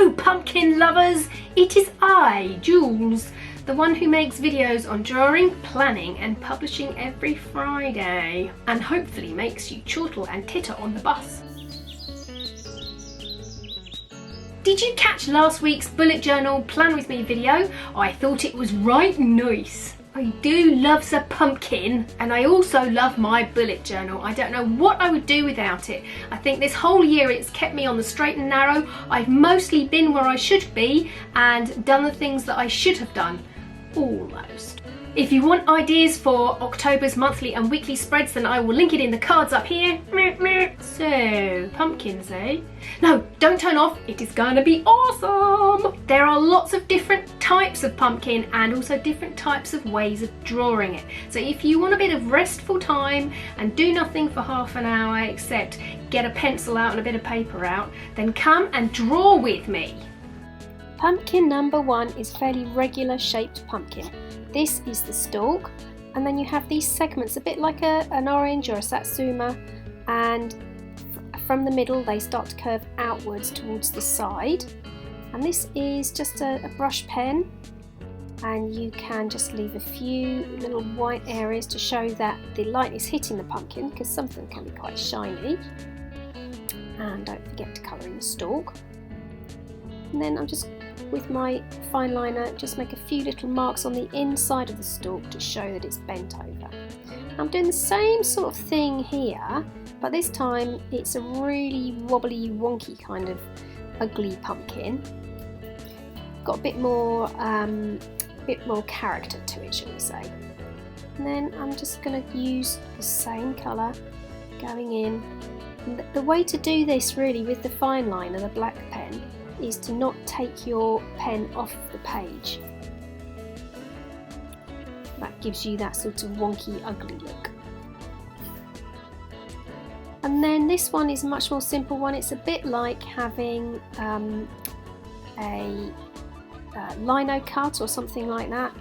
Hello pumpkin lovers! It is I, Jules, the one who makes videos on drawing, planning and publishing every Friday, and hopefully makes you chortle and titter on the bus. Did you catch last week's bullet journal plan with me video? I thought it was right nice. I do love the pumpkin, and I also love my bullet journal. I don't know what I would do without it. I think this whole year it's kept me on the straight and narrow. I've mostly been where I should be and done the things that I should have done. Almost. If you want ideas for October's monthly and weekly spreads, then I will link it in the cards up here. So, pumpkins, eh? No, don't turn off, it is going to be awesome! There are lots of different types of pumpkin and also different types of ways of drawing it. So if you want a bit of restful time and do nothing for half an hour except get a pencil out and a bit of paper out, then come and draw with me. Pumpkin number 1 is fairly regular shaped pumpkin. This is the stalk, and then you have these segments a bit like an orange or a satsuma, and from the middle they start to curve outwards towards the side. And this is just a brush pen, and you can just leave a few little white areas to show that the light is hitting the pumpkin, because some of them can be quite shiny. And don't forget to colour in the stalk. And then I'm just, with my fine liner, just make a few little marks on the inside of the stalk to show that it's bent over. I'm doing the same sort of thing here, but this time it's a really wobbly, wonky kind of ugly pumpkin. Got a bit more character to it, shall we say. And then I'm just going to use the same colour going in. And the way to do this really with the fine liner, the black pen, is to not take your pen off the page. That gives you that sort of wonky, ugly look. And then this one is a much more simple one. It's a bit like having a lino cut or something like that.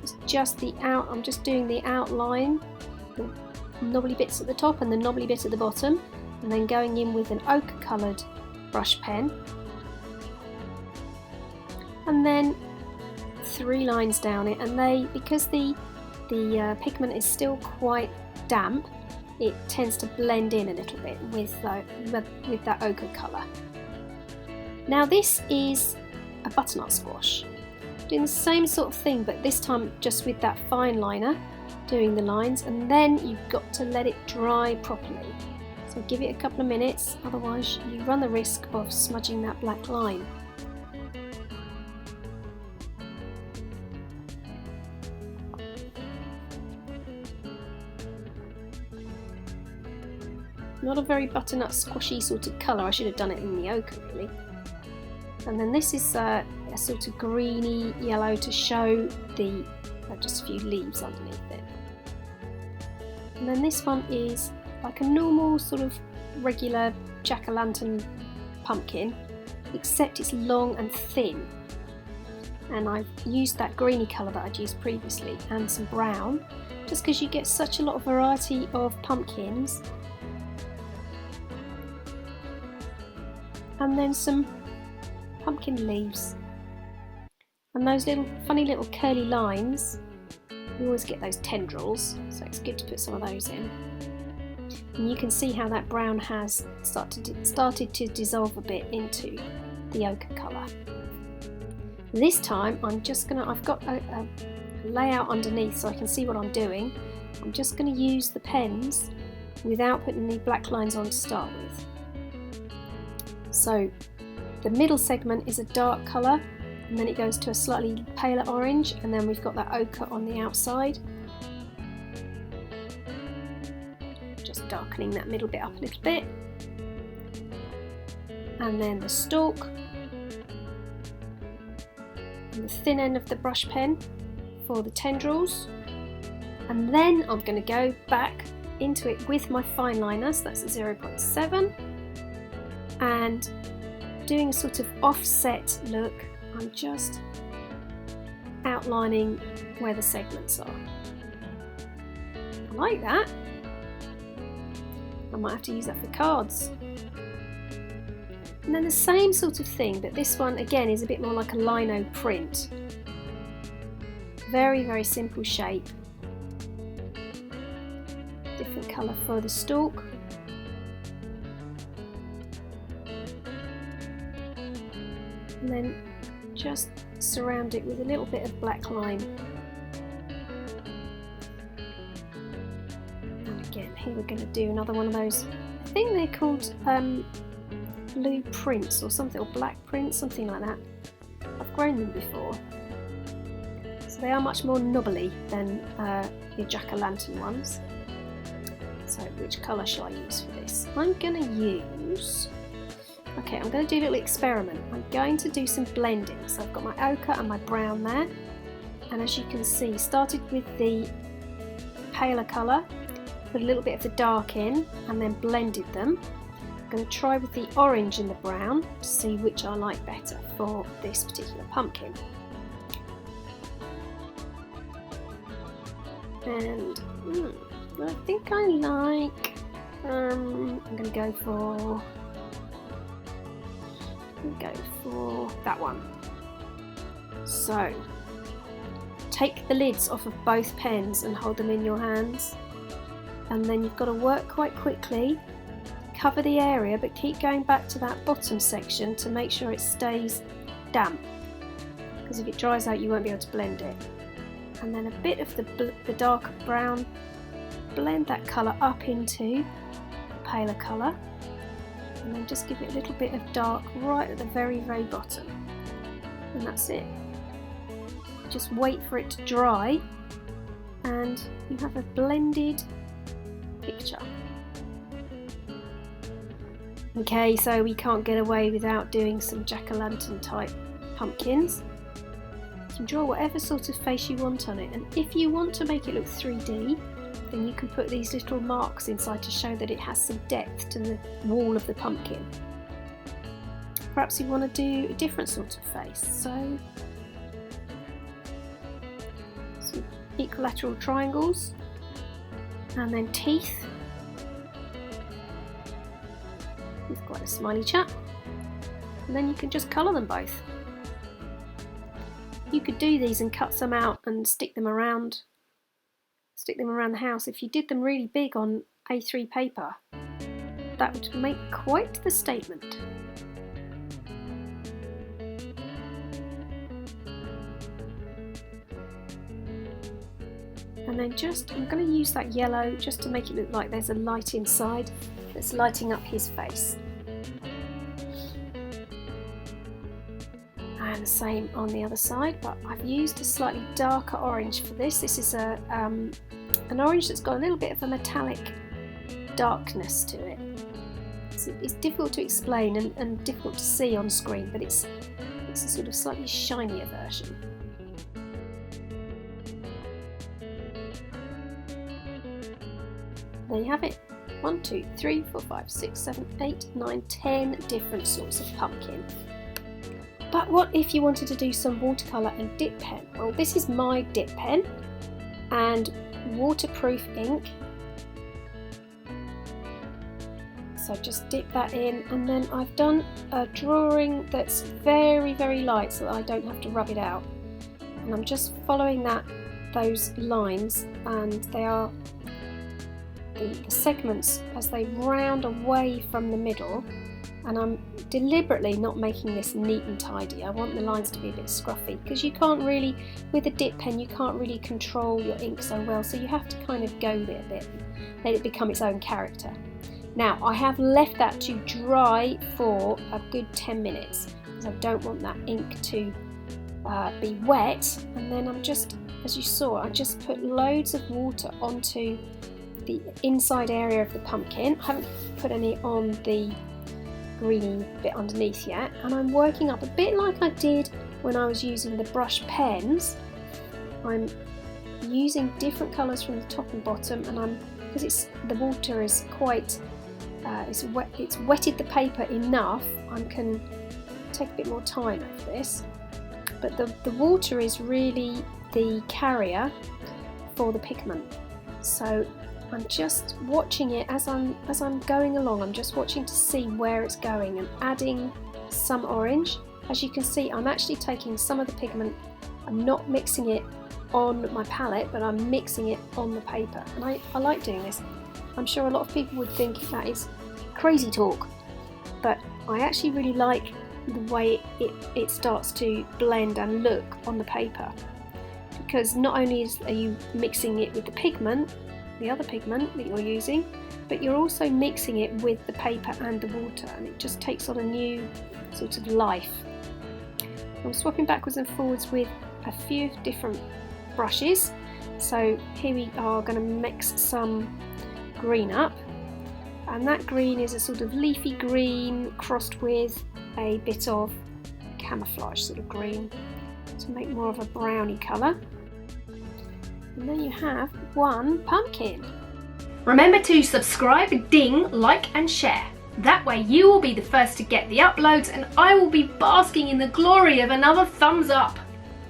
It's just the I'm just doing the outline, the knobbly bits at the top and the knobbly bit at the bottom, and then going in with an ochre coloured brush pen, and then 3 lines down it, and because the pigment is still quite damp, it tends to blend in a little bit with that ochre colour. Now this is a butternut squash, doing the same sort of thing, but this time just with that fine liner doing the lines, and then you've got to let it dry properly. So give it a couple of minutes, otherwise you run the risk of smudging that black line. Not a very butternut squashy sort of colour. I should have done it in the ochre really. And then this is a sort of greeny yellow to show just a few leaves underneath it. And then this one is like a normal sort of regular jack-o'-lantern pumpkin, except it's long and thin. And I've used that greeny colour that I'd used previously and some brown, just because you get such a lot of variety of pumpkins. And then some pumpkin leaves. And those little funny little curly lines, you always get those tendrils, so it's good to put some of those in. And you can see how that brown has started to dissolve a bit into the ochre colour. This time I've got a layout underneath so I can see what I'm doing. I'm just going to use the pens without putting any black lines on to start with. So the middle segment is a dark colour, and then it goes to a slightly paler orange, and then we've got that ochre on the outside. Just darkening that middle bit up a little bit. And then the stalk, and the thin end of the brush pen for the tendrils. And then I'm going to go back into it with my fine liner, so that's a 0.7, and doing a sort of offset look. I'm just outlining where the segments are. I like that. I might have to use that for cards. And then the same sort of thing, but this one again is a bit more like a lino print. Very, very simple shape. Different colour for the stalk. And then just surround it with a little bit of black lime. And again, here we're going to do another one of those, I think they're called blue prints or something, or black prints, something like that. I've grown them before. So they are much more knobbly than your jack-o'-lantern ones. So which colour shall I use for this? I'm going to use... Okay, I'm going to do a little experiment. I'm going to do some blending. So I've got my ochre and my brown there. And as you can see, started with the paler colour, put a little bit of the dark in, and then blended them. I'm going to try with the orange and the brown to see which I like better for this particular pumpkin. And I think I like, I'm going to go for that one. So take the lids off of both pens and hold them in your hands, and then you've got to work quite quickly, cover the area, but keep going back to that bottom section to make sure it stays damp, because if it dries out you won't be able to blend it. And then a bit of the darker brown, blend that colour up into the paler colour, and then just give it a little bit of dark right at the very, very bottom. And that's it. Just wait for it to dry and you have a blended picture. Okay, so we can't get away without doing some jack-o'-lantern type pumpkins. You can draw whatever sort of face you want on it, and if you want to make it look 3D, then you can put these little marks inside to show that it has some depth to the wall of the pumpkin. Perhaps you want to do a different sort of face, so some equilateral triangles, and then teeth with quite a smiley chap, and then you can just colour them both. You could do these and cut some out and stick them around the house. If you did them really big on A3 paper, that would make quite the statement. And then I'm going to use that yellow just to make it look like there's a light inside that's lighting up his face. And the same on the other side, but I've used a slightly darker orange for this. This is an orange that's got a little bit of a metallic darkness to it. It's difficult to explain and difficult to see on screen, but it's a sort of slightly shinier version. There you have it. 1, 2, 3, 4, 5, 6, 7, 8, 9, 10 different sorts of pumpkin. But what if you wanted to do some watercolour and dip pen? Well, this is my dip pen and waterproof ink. So just dip that in, and then I've done a drawing that's very, very light so that I don't have to rub it out. And I'm just following those lines, and they are the segments as they round away from the middle. And I'm deliberately not making this neat and tidy. I want the lines to be a bit scruffy, because you can't really, with a dip pen, you can't really control your ink so well, so you have to kind of go there a bit, let it become its own character. Now, I have left that to dry for a good 10 minutes, because I don't want that ink to be wet. And then I'm just, as you saw, I just put loads of water onto the inside area of the pumpkin. I haven't put any on the greeny bit underneath yet, and I'm working up a bit like I did when I was using the brush pens. I'm using different colours from the top and bottom, and because the water is quite it's wetted the paper enough, I can take a bit more time over this, but the water is really the carrier for the pigment. So I'm just watching it as I'm going along. I'm just watching to see where it's going and adding some orange. As you can see, I'm actually taking some of the pigment. I'm not mixing it on my palette, but I'm mixing it on the paper, and I like doing this. I'm sure a lot of people would think that is crazy talk, but I actually really like the way it starts to blend and look on the paper, because not only are you mixing it with the pigment, the other pigment that you're using, but you're also mixing it with the paper and the water, and it just takes on a new sort of life. I'm swapping backwards and forwards with a few different brushes. So here we are going to mix some green up, and that green is a sort of leafy green crossed with a bit of camouflage sort of green to make more of a browny colour. And then you have one pumpkin. Remember to subscribe, ding, like and share. That way you will be the first to get the uploads, and I will be basking in the glory of another thumbs up.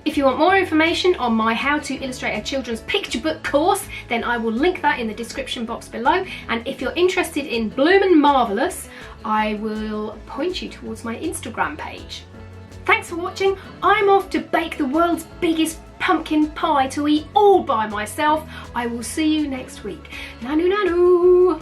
If you want more information on my How to Illustrate a Children's Picture Book course, then I will link that in the description box below. And if you're interested in Bloomin' Marvellous, I will point you towards my Instagram page. Thanks for watching. I'm off to bake the world's biggest pumpkin pie to eat all by myself. I will see you next week. Nanu nanu!